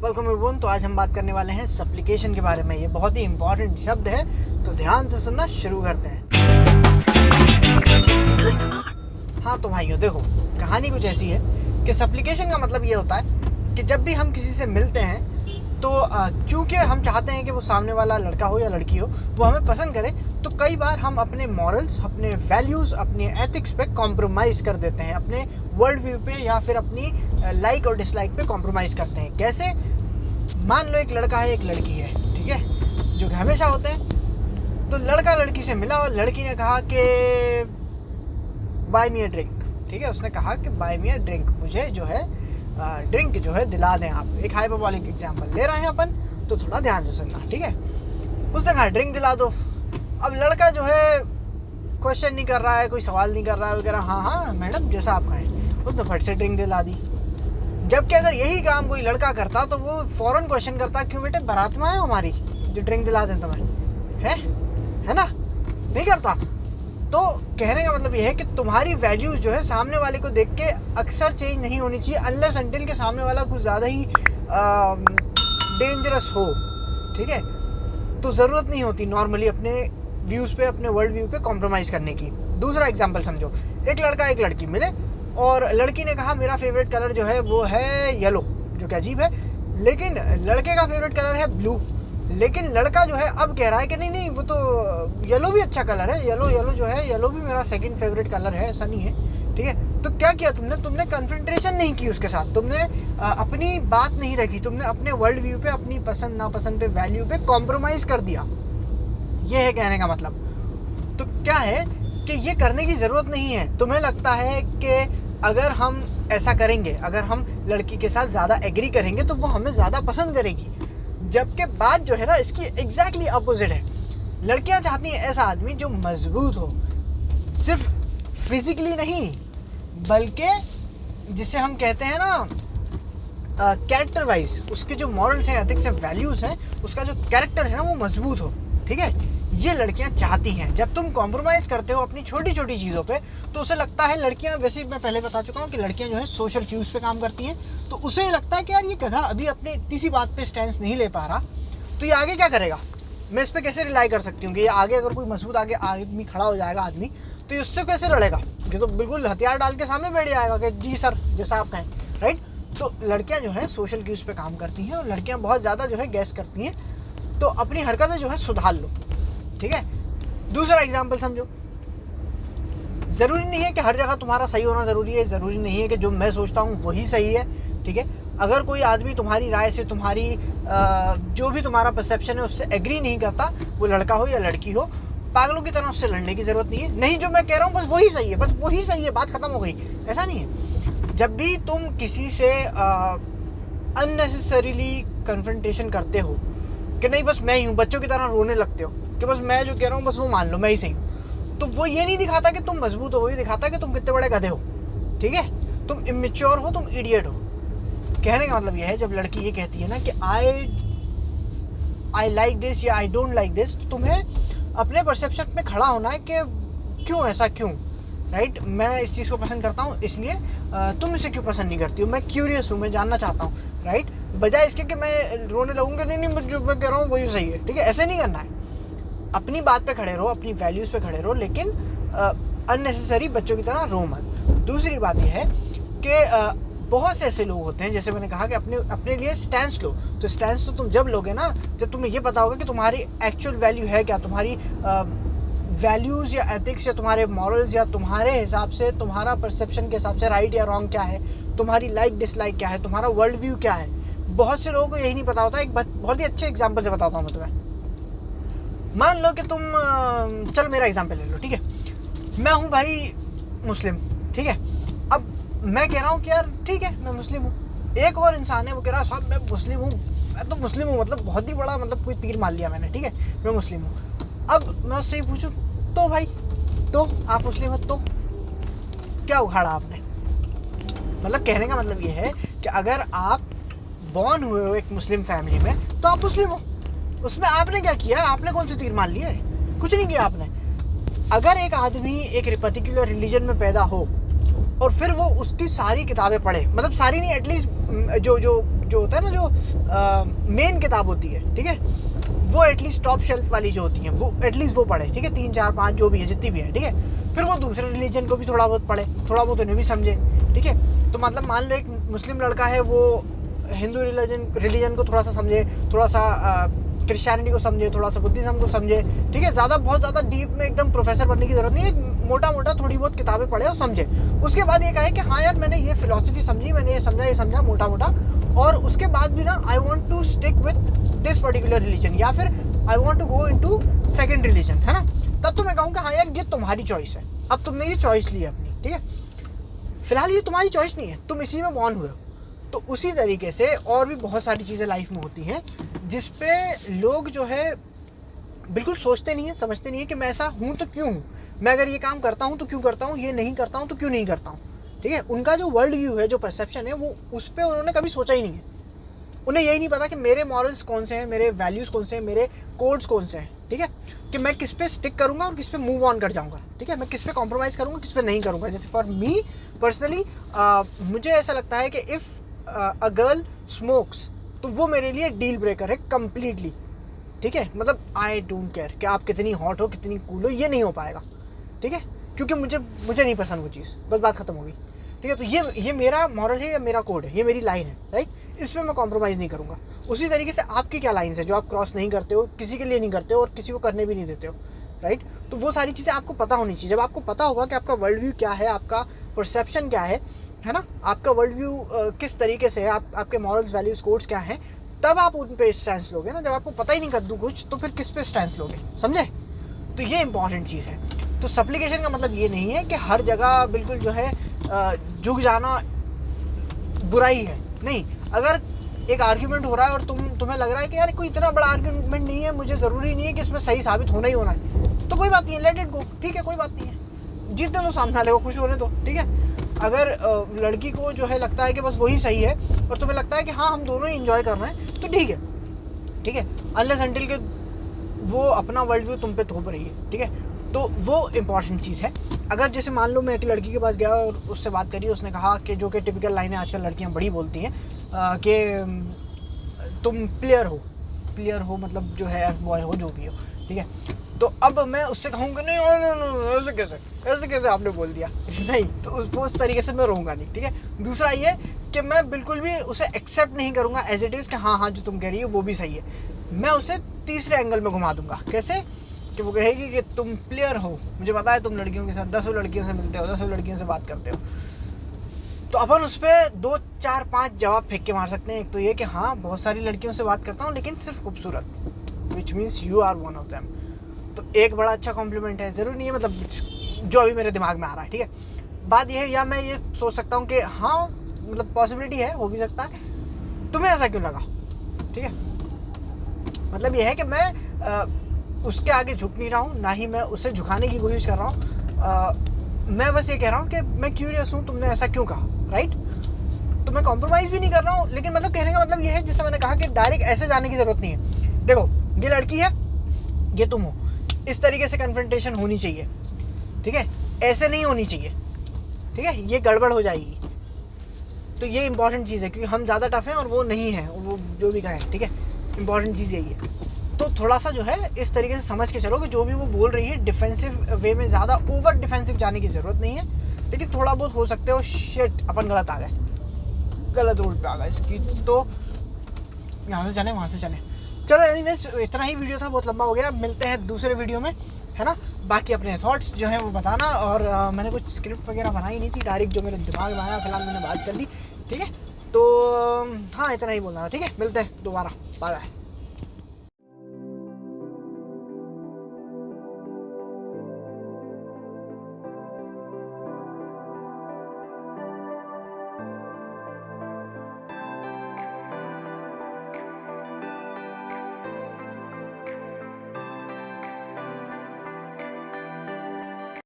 Welcome everyone. तो आज हम बात करने वाले हैं सप्लीकेशन के बारे में। ये बहुत ही इंपॉर्टेंट शब्द है, तो ध्यान से सुनना शुरू करते हैं। हाँ तो भाइयों देखो, कहानी कुछ ऐसी है कि सप्लीकेशन का मतलब ये होता है कि जब भी हम किसी से मिलते हैं तो क्योंकि हम चाहते हैं कि वो सामने वाला लड़का हो या लड़की हो वो हमें पसंद करे, तो कई बार हम अपने मॉरल्स, अपने वैल्यूज़, अपने एथिक्स पे कॉम्प्रोमाइज़ कर देते हैं, अपने वर्ल्ड व्यू पे या फिर अपनी लाइक और डिसलाइक पे कॉम्प्रोमाइज़ करते हैं। कैसे? मान लो एक लड़का है, एक लड़की है, ठीक है, जो कि हमेशा होते हैं। तो लड़का लड़की से मिला और लड़की ने कहा कि बाय मी अ ड्रिंक, ठीक है, उसने कहा कि बाय मी अ ड्रिंक, मुझे जो है ड्रिंक जो है दिला दें आप। एक हाइपरबोलिक एग्जांपल ले रहे हैं अपन, तो थोड़ा ध्यान से सुनना, ठीक है। उसने कहा ड्रिंक दिला दो। अब लड़का जो है क्वेश्चन नहीं कर रहा है, कोई सवाल नहीं कर रहा है वगैरह, हाँ मैडम जैसा आप कहें। उसने फट से ड्रिंक दिला दी। जबकि अगर यही काम कोई लड़का करता तो वो फ़ौरन क्वेश्चन करता, क्यों बेटे बारात में आए हो हमारी जो ड्रिंक दिला दें तुम्हें, है ना? नहीं करता। तो कहने का मतलब ये है कि तुम्हारी वैल्यूज़ जो है सामने वाले को देख के अक्सर चेंज नहीं होनी चाहिए, अनलेस अनटिल के सामने वाला कुछ ज़्यादा ही डेंजरस हो, ठीक है। तो ज़रूरत नहीं होती नॉर्मली अपने व्यूज़ पे, अपने वर्ल्ड व्यू पे कॉम्प्रोमाइज़ करने की। दूसरा एग्जांपल समझो, एक लड़का एक लड़की मिले और लड़की ने कहा मेरा फेवरेट कलर जो है वो है येलो, जो कि अजीब है, लेकिन लड़के का फेवरेट कलर है ब्लू। लेकिन लड़का जो है अब कह रहा है कि नहीं नहीं वो तो येलो भी अच्छा कलर है, येलो जो है, येलो भी मेरा सेकंड फेवरेट कलर है, ऐसा नहीं है, ठीक है। तो क्या किया तुमने कन्फ्रंटेशन नहीं की उसके साथ, तुमने अपनी बात नहीं रखी, तुमने अपने वर्ल्ड व्यू पे, अपनी पसंद नापसंद पे, वैल्यू पे कॉम्प्रोमाइज़ कर दिया। ये है कहने का मतलब। तो क्या है कि ये करने की ज़रूरत नहीं है। तुम्हें लगता है कि अगर हम ऐसा करेंगे, अगर हम लड़की के साथ ज़्यादा एग्री करेंगे तो वो हमें ज़्यादा पसंद करेगी, जबकि बात जो है ना इसकी एग्जैक्टली अपोजिट है। लड़कियां चाहती हैं ऐसा आदमी जो मजबूत हो, सिर्फ फिजिकली नहीं बल्कि जिसे हम कहते हैं ना कैरेक्टर वाइज, उसके जो मॉरल्स हैं, एथिक्स हैं, वैल्यूज़ हैं, उसका जो कैरेक्टर है ना वो मजबूत हो, ठीक है। ये लड़कियां चाहती हैं। जब तुम कॉम्प्रोमाइज़ करते हो अपनी छोटी छोटी चीज़ों पे, तो उसे लगता है, लड़कियां वैसे मैं पहले बता चुका हूँ कि लड़कियां जो है सोशल क्यूज़ पे काम करती हैं, तो उसे लगता है कि यार ये गधा अभी अपने इतनी सी बात पे स्टैंड नहीं ले पा रहा, तो ये आगे क्या करेगा, मैं इस पर कैसे रिलाई कर सकती हूँ कि ये आगे अगर कोई मजबूत आगे आदमी खड़ा हो जाएगा आदमी, तो इससे कैसे लड़ेगा? ये तो बिल्कुल हथियार डाल के सामने बैठ जाएगा कि जी सर जैसा आप कहें, राइट। तो लड़कियां जो है सोशल क्यूज़ पे काम करती हैं और लड़कियां बहुत ज़्यादा जो है गैस करती हैं, तो अपनी हरकतें जो है सुधार लो, ठीक है। दूसरा एग्जाम्पल समझो, ज़रूरी नहीं है कि हर जगह तुम्हारा सही होना ज़रूरी है, ज़रूरी नहीं है कि जो मैं सोचता हूँ वही सही है, ठीक है। अगर कोई आदमी तुम्हारी राय से, तुम्हारी जो भी तुम्हारा परसेप्शन है उससे एग्री नहीं करता, वो लड़का हो या लड़की हो, पागलों की तरह उससे लड़ने की ज़रूरत नहीं है। नहीं जो मैं कह रहा हूँ बस वही सही है, बस वही सही है, बात ख़त्म हो गई, ऐसा नहीं है। जब भी तुम किसी से अननेसेसरीली कन्फ्रंटेशन करते हो कि नहीं बस मैं ही हूँ, बच्चों की तरह रोने लगते हो कि बस मैं जो कह रहा हूँ बस वो मान लो, मैं ही सही हूँ, तो वो ये नहीं दिखाता कि तुम मजबूत हो, वो ये दिखाता है कि तुम कितने बड़े गधे हो, ठीक है। तुम इमेच्योर हो, तुम इडियट हो। कहने का मतलब ये है, जब लड़की ये कहती है ना कि आई लाइक दिस या आई डोंट लाइक दिस, तो तुम्हें अपने परसेप्शन में खड़ा होना है कि क्यों ऐसा, क्यों, राइट। मैं इस चीज़ को पसंद करता हूँ, इसलिए तुम इसे क्यों पसंद नहीं करती हो, मैं क्यूरियस हूँ, मैं जानना चाहता हूँ, राइट। बजाय इसके कि मैं रोने लगूंगा, नहीं नहीं जो मैं कह रहा हूँ वही सही है, ठीक है। ऐसे नहीं करना है। अपनी बात पे खड़े रहो, अपनी वैल्यूज़ पे खड़े रहो, लेकिन अननेसेसरी बच्चों की तरह रो मत। दूसरी बात यह है कि बहुत से ऐसे लोग होते हैं, जैसे मैंने कहा कि अपने लिए स्टैंस लो। तो स्टैंस तो तुम जब लोगे ना जब तुम्हें ये पता होगा कि तुम्हारी एक्चुअल वैल्यू है क्या, तुम्हारी वैल्यूज़ या एथिक्स या तुम्हारे मॉरल्स या तुम्हारे हिसाब से, तुम्हारा परसेप्शन के हिसाब से राइट या रॉन्ग क्या है, तुम्हारी लाइक डिसलाइक क्या है, तुम्हारा वर्ल्ड व्यू क्या है। बहुत से लोगों को यही नहीं पता होता। एक बहुत ही अच्छे एग्जाम्पल से बताता हूँ मैं तुम्हें। मान लो कि तुम, चल मेरा एग्जाम्पल ले लो, ठीक है। मैं हूँ भाई मुस्लिम, ठीक है। अब मैं कह रहा हूँ कि यार ठीक है मैं मुस्लिम हूँ, एक और इंसान है वो कह रहा है साहब मैं मुस्लिम हूँ, मैं तो मुस्लिम हूँ, मतलब बहुत ही बड़ा, मतलब कोई तीर मार लिया मैंने, ठीक है, मैं मुस्लिम हूँ। अब मैं उससे ही पूछूँ तो भाई, तो आप मुस्लिम हो तो क्या उखाड़ा आपने? मतलब कहने का मतलब ये है कि अगर आप बॉर्न हुए हो एक मुस्लिम फैमिली में तो आप मुस्लिम हो, उसमें आपने क्या किया, आपने कौन से तीर मार लिए? कुछ नहीं किया आपने। अगर एक आदमी एक पर्टिकुलर रिलीजन में पैदा हो और फिर वो उसकी सारी किताबें पढ़े, मतलब सारी नहीं, एटलीस्ट जो जो होता है ना, जो मेन किताब होती है, ठीक है, वो एटलीस्ट टॉप शेल्फ वाली जो होती हैं वो एटलीस्ट वो पढ़े, ठीक है, 3 4 5 जो भी है, जितनी भी है, ठीक है। फिर वो दूसरे रिलीजन को भी थोड़ा बहुत पढ़े, थोड़ा बहुत उन्हें भी समझे, ठीक है। तो मतलब मान लो एक मुस्लिम लड़का है, वो हिंदू रिलीजन को थोड़ा सा समझे, थोड़ा सा क्रिश्चियनिटी को समझे, थोड़ा सा बुद्धिज्म को समझे, ठीक है। बहुत ज़्यादा डीप में एकदम प्रोफेसर बनने की ज़रूरत नहीं है, मोटा मोटा थोड़ी बहुत किताबें पढ़े और समझे। उसके बाद ये कहे कि हाँ यार मैंने ये फिलॉसफी समझी, मैंने ये समझा मोटा मोटा, और उसके बाद भी ना I want to stick with this particular religion, या फिर I want to go into second religion, है ना। तब तो मैं कहूँगा हाँ यार ये तुम्हारी चॉइस है, अब तुमने ये चॉइस ली है अपनी, ठीक है। फिलहाल ये तुम्हारी चॉइस नहीं है, तुम इसी में बॉर्न हुए हो। तो उसी तरीके से और भी बहुत सारी चीज़ें लाइफ में होती हैं जिस पे लोग जो है बिल्कुल सोचते नहीं है, समझते नहीं है कि मैं ऐसा हूँ तो क्यों हूँ, मैं अगर ये काम करता हूँ तो क्यों करता हूँ, ये नहीं करता हूँ तो क्यों नहीं करता हूँ, ठीक है। उनका जो वर्ल्ड व्यू है, जो परसेप्शन है, वो उस पर उन्होंने कभी सोचा ही नहीं है। उन्हें यही नहीं पता कि मेरे मॉरल्स कौन से हैं, मेरे वैल्यूज़ कौन से हैं, मेरे कोड्स कौन से हैं, ठीक है, कि मैं किस पे स्टिक करूँगा और किस पे मूव ऑन कर जाऊँगा, ठीक है, मैं किस पे कॉम्प्रोमाइज़ करूँगा, किस पे नहीं करूँगा। जैसे फॉर मी पर्सनली मुझे ऐसा लगता है कि इफ़ अ गर्ल स्मोक्स तो वो मेरे लिए डील ब्रेकर है कम्प्लीटली, ठीक है। मतलब आई डोंट केयर कि आप कितनी हॉट हो, कितनी कूल हो, ये नहीं हो पाएगा, ठीक है, क्योंकि मुझे नहीं पसंद वो चीज़, बस बात ख़त्म होगी, ठीक है। तो ये मेरा मॉरल है या मेरा कोड है, ये मेरी लाइन है, राइट, इसमें मैं कॉम्प्रोमाइज़ नहीं करूँगा। उसी तरीके से आपकी क्या लाइन्स है जो आप क्रॉस नहीं करते हो, किसी के लिए नहीं करते हो और किसी को करने भी नहीं देते हो, राइट। तो वो सारी चीज़ें आपको पता होनी चाहिए। जब आपको पता होगा कि आपका वर्ल्ड व्यू क्या है, आपका परसेप्शन क्या है ना, आपका वर्ल्ड व्यू किस तरीके से है, आपके मॉरल्स वैल्यूज कोड्स क्या हैं, तब आप उन पे स्टैंड लोगे ना। जब आपको पता ही नहीं कद्दू कुछ, तो फिर किस पे स्टैंड लोगे, समझे। तो ये इंपॉर्टेंट चीज़ है। तो सप्लीकेशन का मतलब ये नहीं है कि हर जगह बिल्कुल जो है झुक जाना बुराई है, नहीं। अगर एक आर्ग्यूमेंट हो रहा है और तुम्हें लग रहा है कि यार कोई इतना बड़ा आर्ग्यूमेंट नहीं है, मुझे ज़रूरी नहीं है कि इसमें सही साबित होना ही होना है, तो कोई बात नहीं है, लेट इट गो, ठीक है, कोई बात नहीं है, जीतने दो, सामने वाले को खुश होने दो, ठीक है। अगर लड़की को जो है लगता है कि बस वही सही है और तुम्हें लगता है कि हाँ हम दोनों ही एंजॉय कर रहे हैं, तो ठीक है, ठीक है, अनलेस अनटिल के वो अपना वर्ल्ड व्यू तुम पे थोप रही है, ठीक है। तो वो इम्पॉर्टेंट चीज़ है। अगर जैसे मान लो मैं एक लड़की के पास गया और उससे बात करी, उसने कहा कि जो कि टिपिकल लाइन है आजकल लड़कियां बड़ी बोलती हैं कि तुम प्लेयर हो, मतलब जो है बॉय हो, जो भी हो, ठीक है। तो अब मैं उससे कहूँगा नहीं ऐसे कैसे आपने बोल दिया नहीं, तो उस तरीके से मैं रहूँगा नहीं, ठीक है। दूसरा ये कि मैं बिल्कुल भी उसे एक्सेप्ट नहीं करूँगा एज इट इज़ कि हाँ जो तुम कह रही हो वो भी सही है। मैं उसे तीसरे एंगल में घुमा दूंगा। कैसे कि वो कहेगी कि तुम प्लेयर हो, मुझे पता है तुम लड़कियों के साथ 10 लड़कियों से मिलते हो, 10 लड़कियों से बात करते हो, तो अपन उस पर 2 4 5 जवाब फेंक के मार सकते हैं। एक तो ये कि हाँ बहुत सारी लड़कियों से बात करता हूँ लेकिन सिर्फ खूबसूरत, which means you are one of them. तो एक बड़ा अच्छा कॉम्प्लीमेंट है, ज़रूरी नहीं है, मतलब जो अभी मेरे दिमाग में आ रहा है, ठीक है। बात यह है, या मैं ये सोच सकता हूँ कि हाँ मतलब पॉसिबिलिटी है, हो भी सकता है, तुम्हें ऐसा क्यों लगा, ठीक है। मतलब ये है कि मैं उसके आगे झुक नहीं रहा हूँ, ना ही मैं उसे झुकाने की कोशिश कर रहा हूँ। मैं बस ये कह रहा हूँ कि मैं क्यूरियस हूँ तुमने ऐसा क्यों कहा, राइट। तो मैं कॉम्प्रोमाइज़ भी नहीं कर रहा हूँ, लेकिन मतलब कहने का मतलब ये है, जैसे मैंने कहा कि डायरेक्ट ऐसे जाने की ज़रूरत नहीं है। देखो ये लड़की है, ये तुम हो, इस तरीके से कन्फ्रंटेशन होनी चाहिए, ठीक है, ऐसे नहीं होनी चाहिए, ठीक है, ये गड़बड़ हो जाएगी। तो ये इंपॉर्टेंट चीज़ है, क्योंकि हम ज़्यादा टफ हैं और वो नहीं है, वो जो भी कहें, ठीक है। इंपॉर्टेंट चीज़ यही है। तो थोड़ा सा जो है इस तरीके से समझ के चलो कि जो भी वो बोल रही है डिफेंसिव वे में, ज़्यादा ओवर डिफेंसिव जाने की ज़रूरत नहीं है, लेकिन थोड़ा बहुत हो सकते हो शिट अपन गलत आ गए, गलत रूट पे आ गए इसकी, तो यहाँ से चले वहाँ से चले। चलो एनीवेज इतना ही वीडियो था, बहुत लंबा हो गया। मिलते हैं दूसरे वीडियो में, है ना। बाकी अपने थॉट्स जो हैं वो बताना, और मैंने कुछ स्क्रिप्ट वगैरह बनाई नहीं थी, डायरेक्ट जो मेरे दिमाग में आया फिलहाल मैंने बात कर दी, ठीक है। तो हाँ इतना ही बोलना था, ठीक है। मिलते हैं दोबारा, बाय बाय।